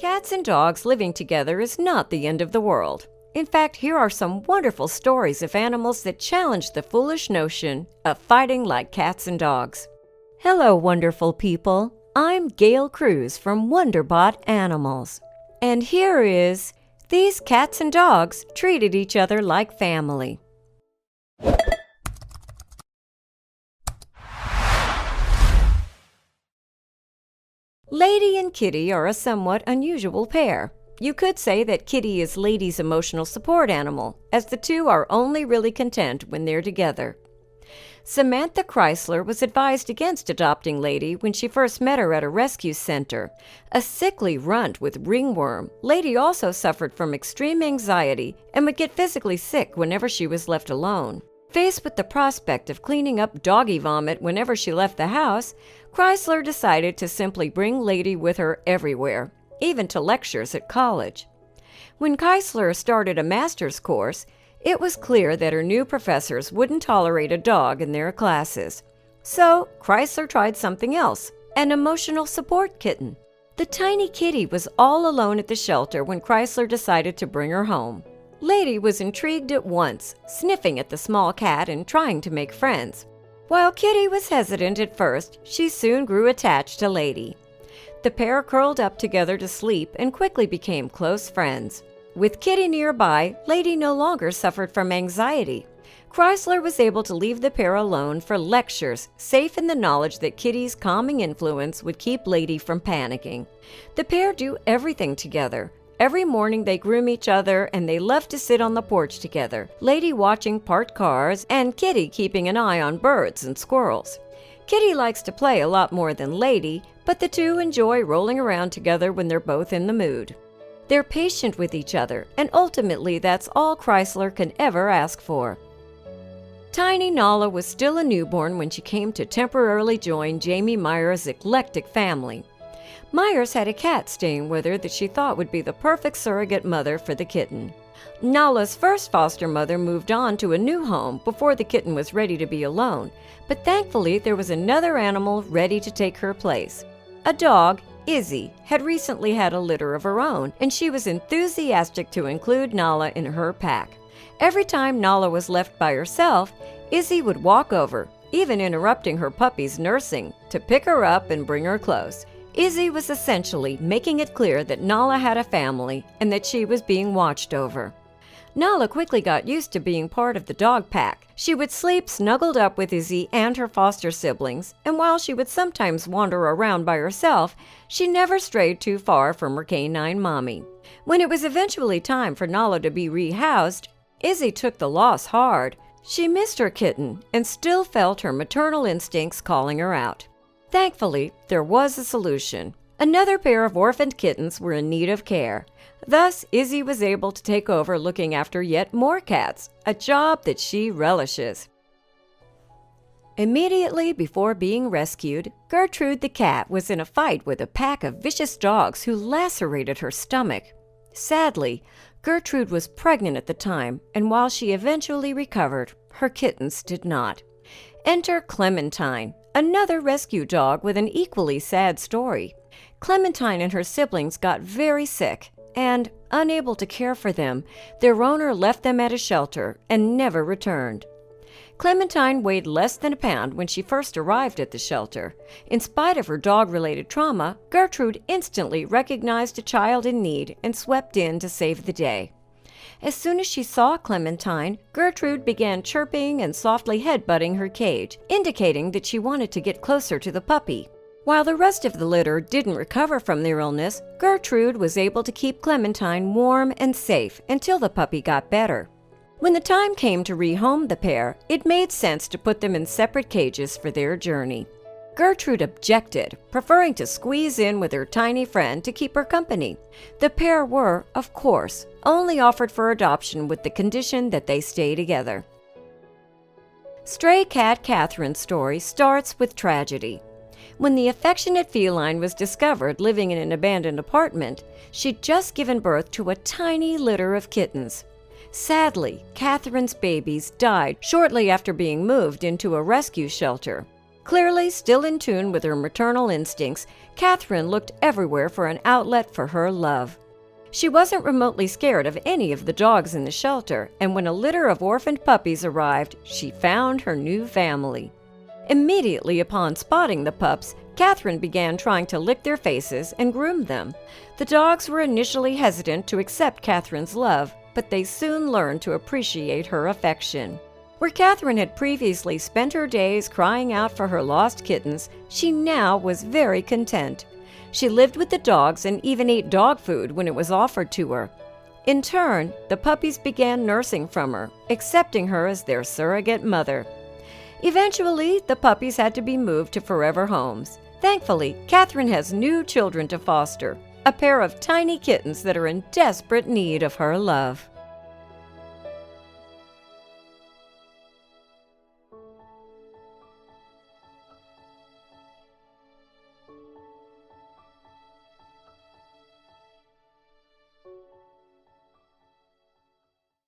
Cats and dogs living together is not the end of the world. In fact, here are some wonderful stories of animals that challenge the foolish notion of fighting like cats and dogs. Hello, wonderful people. I'm Gail Cruz from Wonderbot Animals. And here is These Cats and Dogs Treated Each Other Like Family. Lady and Kitty are a somewhat unusual pair. You could say that Kitty is Lady's emotional support animal, as the two are only really content when they're together. Samantha Chrysler was advised against adopting Lady when she first met her at a rescue center. A sickly runt with ringworm, Lady also suffered from extreme anxiety and would get physically sick whenever she was left alone. Faced with the prospect of cleaning up doggy vomit whenever she left the house, Chrysler decided to simply bring Lady with her everywhere, even to lectures at college. When Chrysler started a master's course, it was clear that her new professors wouldn't tolerate a dog in their classes. So Chrysler tried something else, an emotional support kitten. The tiny kitty was all alone at the shelter when Chrysler decided to bring her home. Lady was intrigued at once, sniffing at the small cat and trying to make friends. While Kitty was hesitant at first, she soon grew attached to Lady. The pair curled up together to sleep and quickly became close friends. With Kitty nearby, Lady no longer suffered from anxiety. Chrysler was able to leave the pair alone for lectures, safe in the knowledge that Kitty's calming influence would keep Lady from panicking. The pair do everything together. Every morning they groom each other and they love to sit on the porch together, Lady watching parked cars and Kitty keeping an eye on birds and squirrels. Kitty likes to play a lot more than Lady, but the two enjoy rolling around together when they're both in the mood. They're patient with each other, and ultimately that's all Chrysler can ever ask for. Tiny Nala was still a newborn when she came to temporarily join Jamie Meyer's eclectic family. Myers had a cat staying with her that she thought would be the perfect surrogate mother for the kitten. Nala's first foster mother moved on to a new home before the kitten was ready to be alone, but thankfully there was another animal ready to take her place. A dog, Izzy, had recently had a litter of her own, and she was enthusiastic to include Nala in her pack. Every time Nala was left by herself, Izzy would walk over, even interrupting her puppy's nursing, to pick her up and bring her close. Izzy was essentially making it clear that Nala had a family and that she was being watched over. Nala quickly got used to being part of the dog pack. She would sleep snuggled up with Izzy and her foster siblings, and while she would sometimes wander around by herself, she never strayed too far from her canine mommy. When it was eventually time for Nala to be rehoused, Izzy took the loss hard. She missed her kitten and still felt her maternal instincts calling her out. Thankfully, there was a solution. Another pair of orphaned kittens were in need of care. Thus, Izzy was able to take over looking after yet more cats, a job that she relishes. Immediately before being rescued, Gertrude the cat was in a fight with a pack of vicious dogs who lacerated her stomach. Sadly, Gertrude was pregnant at the time, and while she eventually recovered, her kittens did not. Enter Clementine, another rescue dog with an equally sad story. Clementine and her siblings got very sick, and, unable to care for them, their owner left them at a shelter and never returned. Clementine weighed less than a pound when she first arrived at the shelter. In spite of her dog-related trauma, Gertrude instantly recognized a child in need and swept in to save the day. As soon as she saw Clementine, Gertrude began chirping and softly headbutting her cage, indicating that she wanted to get closer to the puppy. While the rest of the litter didn't recover from their illness, Gertrude was able to keep Clementine warm and safe until the puppy got better. When the time came to rehome the pair, it made sense to put them in separate cages for their journey. Gertrude objected, preferring to squeeze in with her tiny friend to keep her company. The pair were, of course, only offered for adoption with the condition that they stay together. Stray cat Katherine's story starts with tragedy. When the affectionate feline was discovered living in an abandoned apartment, she'd just given birth to a tiny litter of kittens. Sadly, Katherine's babies died shortly after being moved into a rescue shelter. Clearly still in tune with her maternal instincts, Katherine looked everywhere for an outlet for her love. She wasn't remotely scared of any of the dogs in the shelter, and when a litter of orphaned puppies arrived, she found her new family. Immediately upon spotting the pups, Katherine began trying to lick their faces and groom them. The dogs were initially hesitant to accept Katherine's love, but they soon learned to appreciate her affection. Where Katherine had previously spent her days crying out for her lost kittens, she now was very content. She lived with the dogs and even ate dog food when it was offered to her. In turn, the puppies began nursing from her, accepting her as their surrogate mother. Eventually, the puppies had to be moved to forever homes. Thankfully, Katherine has new children to foster, a pair of tiny kittens that are in desperate need of her love.